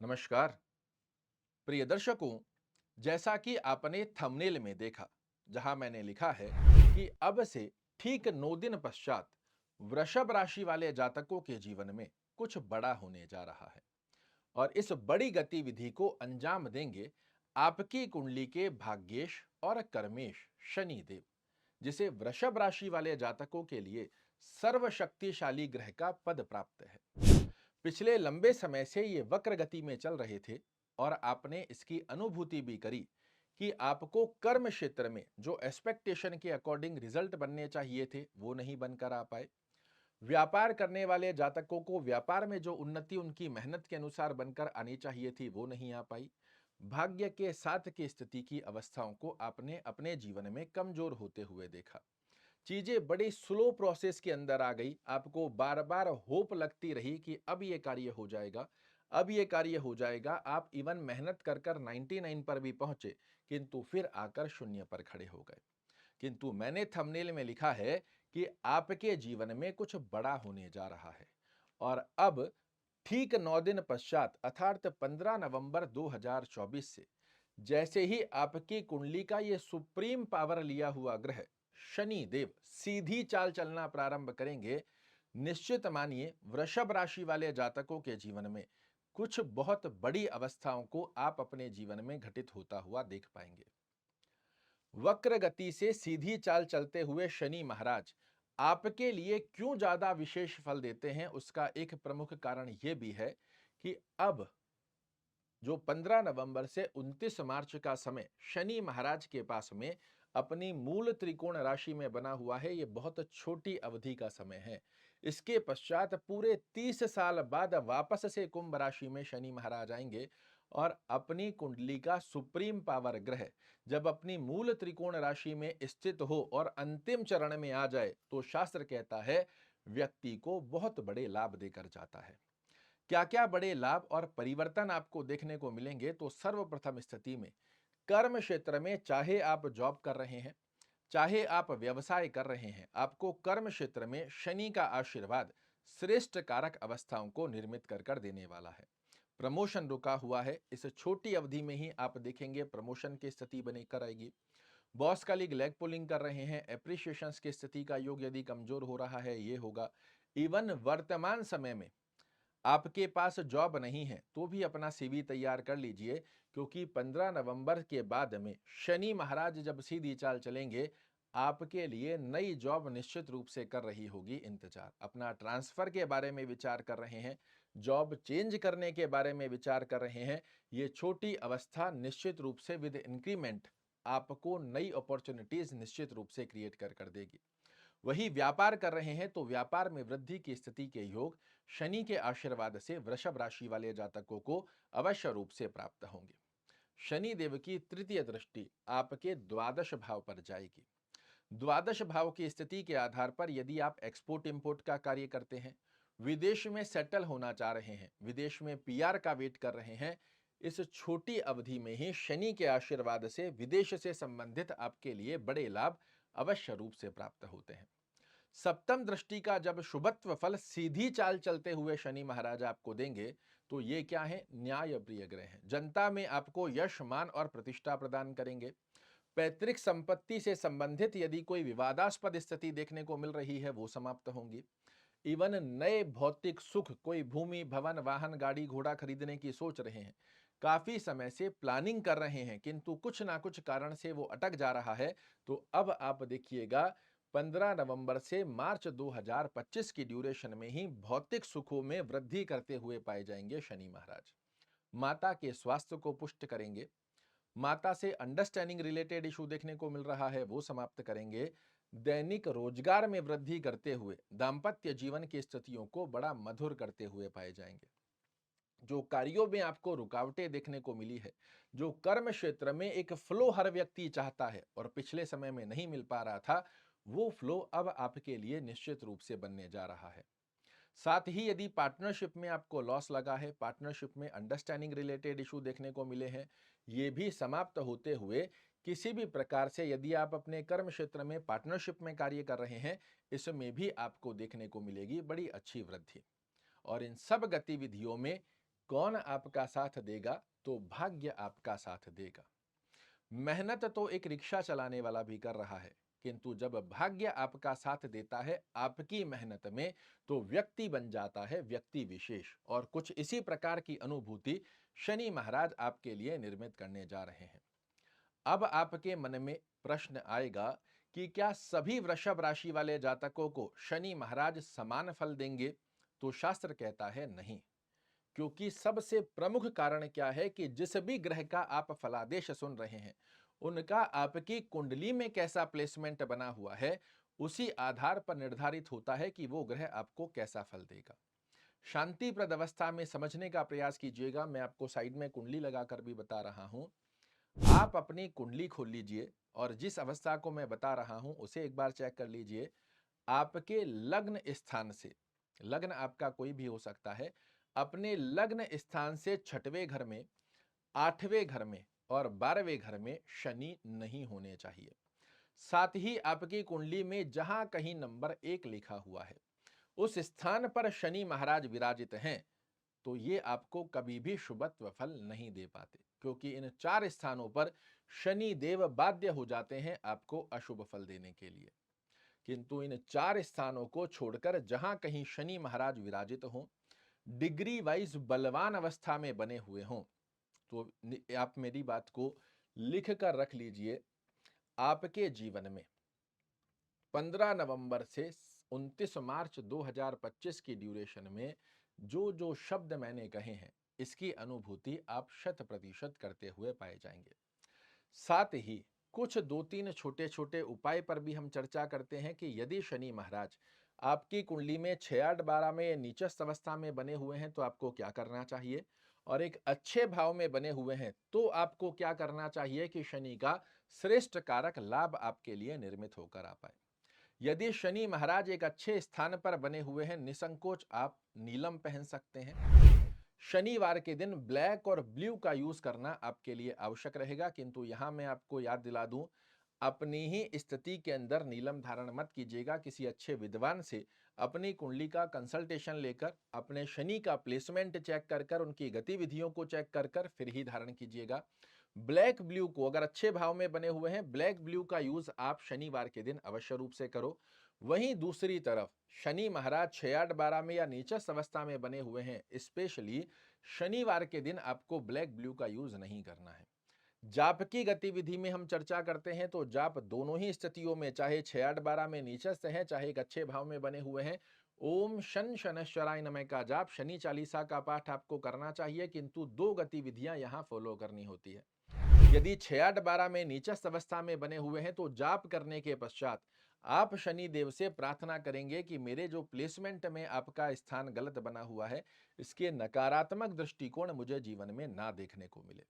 नमस्कार प्रिय दर्शकों। जैसा कि आपने थंबनेल में देखा, जहां मैंने लिखा है कि अब से ठीक 9 दिन पश्चात वृषभ राशि वाले जातकों के जीवन में कुछ बड़ा होने जा रहा है और इस बड़ी गतिविधि को अंजाम देंगे आपकी कुंडली के भाग्येश और कर्मेश शनि देव, जिसे वृषभ राशि वाले जातकों के लिए सर्वशक्तिशाली ग्रह का पद प्राप्त है। पिछले लंबे समय से ये वक्र गति में चल रहे थे और आपने इसकी अनुभूति भी करी कि आपको कर्म क्षेत्र में जो एक्सपेक्टेशन के अकॉर्डिंग रिजल्ट बनने चाहिए थे वो नहीं बनकर आ पाए। व्यापार करने वाले जातकों को व्यापार में जो उन्नति उनकी मेहनत के अनुसार बनकर आनी चाहिए थी वो नहीं आ पाई। भाग्य के साथ की स्थिति की अवस्थाओं को आपने अपने जीवन में कमजोर होते हुए देखा। चीजें बड़ी स्लो प्रोसेस के अंदर आ गई। आपको बार बार होप लगती रही कि अब ये कार्य हो जाएगा, अब ये कार्य हो जाएगा। आप इवन मेहनत कर कर 99 पर भी पहुंचे, किंतु फिर आकर शून्य पर खड़े हो गए। किंतु मैंने थंबनेल में लिखा है कि आपके जीवन में कुछ बड़ा होने जा रहा है और अब ठीक 9 दिन पश्चात अर्थात 15 नवंबर 2024 से जैसे ही आपकी कुंडली का ये सुप्रीम पावर लिया हुआ ग्रह शनि देव सीधी चाल चलना प्रारंभ करेंगे, निश्चित मानिए वृषभ राशि वाले जातकों के जीवन में कुछ बहुत बड़ी अवस्थाओं को आप अपने जीवन में घटित होता हुआ देख पाएंगे। वक्र गति से सीधी चाल चलते हुए शनि महाराज आपके लिए क्यों ज्यादा विशेष फल देते हैं, उसका एक प्रमुख कारण यह भी है कि अब जो 15 नवंबर से 29 मार्च का समय शनि महाराज के पास में अपनी मूल त्रिकोण राशि में बना हुआ है, ये बहुत छोटी अवधि का समय है। इसके पश्चात पूरे 30 साल बाद वापस से कुंभ राशि में शनि महाराज आएंगे और अपनी कुंडली का सुप्रीम पावर ग्रह जब अपनी मूल त्रिकोण राशि में स्थित हो और अंतिम चरण में आ जाए तो शास्त्र कहता है व्यक्ति को बहुत बड़े लाभ देकर जाता है। क्या क्या बड़े लाभ और परिवर्तन आपको देखने को मिलेंगे, तो सर्वप्रथम स्थिति में कर्म क्षेत्र में चाहे आप जॉब कर रहे हैं, चाहे आप व्यवसाय कर रहे हैं, आपको कर्म क्षेत्र में शनि का आशीर्वाद श्रेष्ठ कारक अवस्थाओं को निर्मित कर देने वाला है। प्रमोशन रुका हुआ है, इस छोटी अवधि में ही आप देखेंगे प्रमोशन की स्थिति बनेकर आएगी। बॉस का लीग लेग पुलिंग कर रहे हैं, एप्रिशिएशन की स्थिति का योग यदि कमजोर हो रहा है ये होगा। इवन वर्तमान समय में आपके पास जॉब नहीं है तो भी अपना सीवी तैयार कर लीजिए, क्योंकि 15 नवंबर के बाद में शनि महाराज जब सीधी चाल चलेंगे आपके लिए नई जॉब निश्चित रूप से कर रही होगी इंतजार। अपना ट्रांसफर के बारे में विचार कर रहे हैं, जॉब चेंज करने के बारे में विचार कर रहे हैं, ये छोटी अवस्था निश्चित रूप से विद इंक्रीमेंट आपको नई अपॉर्चुनिटीज निश्चित रूप से क्रिएट कर देगी। वही व्यापार कर रहे हैं तो व्यापार में वृद्धि की स्थिति के योग शनि के आशीर्वाद से वृषभ राशि वाले जातकों को अवश्य रूप से प्राप्त होंगे। शनि देव की तृतीय दृष्टि आपके द्वादश भाव पर जाएगी। द्वादश भाव की स्थिति के आधार पर यदि आप एक्सपोर्ट इंपोर्ट का कार्य करते हैं, विदेश में सेटल होना चाह रहे हैं, विदेश में पीआर का वेट कर रहे हैं, इस छोटी अवधि में ही शनि के आशीर्वाद से विदेश से संबंधित आपके लिए बड़े लाभ अवश्य रूप से प्राप्त होते हैं। सप्तम दृष्टि का जब शुभत्व फल सीधी चाल चलते हुए शनि महाराज आपको देंगे तो ये क्या है, न्याय प्रिय ग्रह हैं। जनता में आपको यश मान और प्रतिष्ठा प्रदान करेंगे। पैतृक संपत्ति से संबंधित यदि कोई विवादास्पद स्थिति देखने को मिल रही है वो समाप्त होंगी। इवन नए भौतिक सुख, कोई भूमि भवन वाहन गाड़ी घोड़ा खरीदने की सोच रहे हैं, काफी समय से प्लानिंग कर रहे हैं किंतु कुछ ना कुछ कारण से वो अटक जा रहा है, तो अब आप देखिएगा 15 नवंबर से मार्च 2025 की ड्यूरेशन में ही भौतिक सुखों में वृद्धि करते हुए पाए जाएंगे शनि महाराज। माता के स्वास्थ्य को पुष्ट करेंगे, माता से अंडरस्टैंडिंग रिलेटेड इशू देखने को मिल रहा है वो समाप्त करेंगे। दैनिक रोजगार में वृद्धि करते हुए दाम्पत्य जीवन की स्थितियों को बड़ा मधुर करते हुए पाए जाएंगे। जो कार्यों में आपको रुकावटें देखने को मिली है, जो कर्म क्षेत्र में एक फ्लो हर व्यक्ति चाहता है और पिछले समय में नहीं मिल पा रहा था, वो फ्लो अब आपके लिए निश्चित रूप से बनने जा रहा है। साथ ही यदि पार्टनरशिप में आपको लॉस लगा है, पार्टनरशिप में अंडरस्टैंडिंग रिलेटेड इशू देखने को मिले हैं, ये भी समाप्त होते हुए किसी भी प्रकार से यदि आप अपने कर्म क्षेत्र में पार्टनरशिप में कार्य कर रहे हैं, इसमें भी आपको देखने को मिलेगी बड़ी अच्छी वृद्धि। और इन सब गतिविधियों में कौन आपका साथ देगा तो भाग्य आपका साथ देगा। मेहनत तो एक रिक्शा चलाने वाला भी कर रहा है, किंतु जब भाग्य आपका साथ देता है आपकी मेहनत में, तो व्यक्ति बन जाता है व्यक्ति विशेष। और कुछ इसी प्रकार की अनुभूति शनि महाराज आपके लिए निर्मित करने जा रहे हैं। अब आपके मन में प्रश्न आएगा कि क्या सभी वृषभ राशि वाले जातकों को शनि महाराज समान फल देंगे? तो शास्त्र कहता है नहीं। क्योंकि सबसे प्रमुख कारण क्या है कि जिस भी ग्रह का आप फलादेश सुन रहे हैं, उनका आपकी कुंडली में कैसा प्लेसमेंट बना हुआ है, उसी आधार पर निर्धारित होता है कि वो ग्रह आपको कैसा फल देगा। शांतिप्रद अवस्था में समझने का प्रयास कीजिएगा। मैं आपको साइड में कुंडली लगाकर भी बता रहा हूं। आप अपनी कुंडली खोल लीजिए और जिस अवस्था को मैं बता रहा हूं उसे एक बार चेक कर लीजिए। आपके लग्न स्थान से, लग्न आपका कोई भी हो सकता है, अपने लग्न स्थान से 6वें घर में, 8वें घर में और 12वें घर में शनि नहीं होने चाहिए। साथ ही आपकी कुंडली में जहां कहीं नंबर 1 लिखा हुआ है, उस स्थान पर शनि महाराज विराजित हैं, तो ये आपको कभी भी शुभत्व फल नहीं दे पाते, क्योंकि इन 4 स्थानों पर शनि देव बाध्य हो जाते हैं आपको अशुभ फल देने के लिए। किंतु इन 4 स्थानों को छोड़कर जहां कहीं शनि महाराज विराजित हों, डिग्री वाइज बलवान अवस्था में बने हुए हों, तो आप मेरी बात को लिख कर रख लीजिए। आपके जीवन में 15 नवंबर से 29 मार्च 2025 की ड्यूरेशन में जो जो शब्द मैंने कहे हैं, इसकी अनुभूति आप 100% करते हुए पाए जाएंगे। साथ ही कुछ 2-3 छोटे-छोटे उपाय पर भी हम चर्चा करते हैं कि यदि शनि महाराज आपकी कुंडली में 6-8-12 में नीचस्थ अवस्था में बने हुए हैं तो आपको क्या करना चाहिए, और एक अच्छे भाव में बने हुए हैं तो आपको क्या करना चाहिए कि शनि का श्रेष्ठ कारक लाभ आपके लिए निर्मित होकर आ पाए। यदि शनि महाराज एक अच्छे स्थान पर बने हुए हैं, निसंकोच आप नीलम पहन सकते हैं। शनिवार के दिन ब्लैक और ब्लू का यूज करना आपके लिए आवश्यक रहेगा। किंतु यहां मैं आपको याद दिला दूं, अपनी ही स्थिति के अंदर नीलम धारण मत कीजिएगा। किसी अच्छे विद्वान से अपनी कुंडली का कंसल्टेशन लेकर, अपने शनि का प्लेसमेंट चेक कर कर, उनकी गतिविधियों को चेक कर कर फिर ही धारण कीजिएगा। ब्लैक ब्लू को अगर अच्छे भाव में बने हुए हैं, ब्लैक ब्लू का यूज आप शनिवार के दिन अवश्य रूप से करो। वहीं दूसरी तरफ शनि महाराज 6-8-12 में या नीचस्थ अवस्था में बने हुए हैं, स्पेशली शनिवार के दिन आपको ब्लैक ब्लू का यूज नहीं करना है। जाप की गतिविधि में हम चर्चा करते हैं तो जाप दोनों ही स्थितियों में, चाहे 6-8-12 में नीचस्थ है, चाहे एक अच्छे भाव में बने हुए हैं, ओम शन शनैश्चराय नमः का जाप, शनि चालीसा का पाठ आपको करना चाहिए। किंतु 2 गतिविधियां यहां फॉलो करनी होती है। यदि 6-8-12 में नीचस्थ अवस्था में बने हुए हैं तो जाप करने के पश्चात आप शनि देव से प्रार्थना करेंगे कि मेरे जो प्लेसमेंट में आपका स्थान गलत बना हुआ है, इसके नकारात्मक दृष्टिकोण मुझे जीवन में ना देखने को मिले।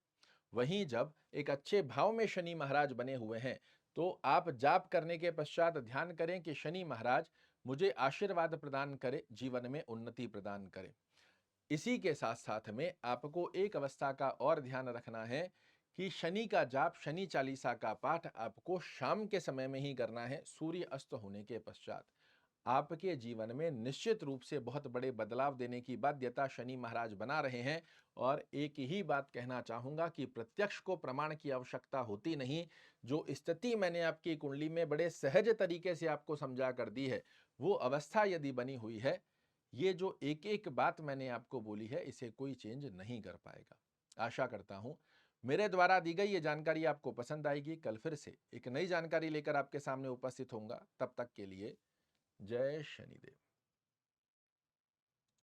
वहीं जब एक अच्छे भाव में शनि महाराज बने हुए हैं तो आप जाप करने के पश्चात ध्यान करें कि शनि महाराज मुझे आशीर्वाद प्रदान करे, जीवन में उन्नति प्रदान करे। इसी के साथ साथ में आपको एक अवस्था का और ध्यान रखना है कि शनि का जाप, शनि चालीसा का पाठ आपको शाम के समय में ही करना है, सूर्य अस्त होने के पश्चात। आपके जीवन में निश्चित रूप से बहुत बड़े बदलाव देने की बाध्यता शनि महाराज बना रहे हैं। और एक ही बात कहना चाहूंगा कि प्रत्यक्ष को प्रमाण की आवश्यकता होती नहीं। जो स्थिति मैंने आपकी कुंडली में बड़े सहज तरीके से आपको समझा कर दी है, वो अवस्था यदि बनी हुई है, ये जो एक एक बात मैंने आपको बोली है, इसे कोई चेंज नहीं कर पाएगा। आशा करता हूं मेरे द्वारा दी गई ये जानकारी आपको पसंद आएगी। कल फिर से एक नई जानकारी लेकर आपके सामने उपस्थित होऊंगा। तब तक के लिए जय शनिदेव।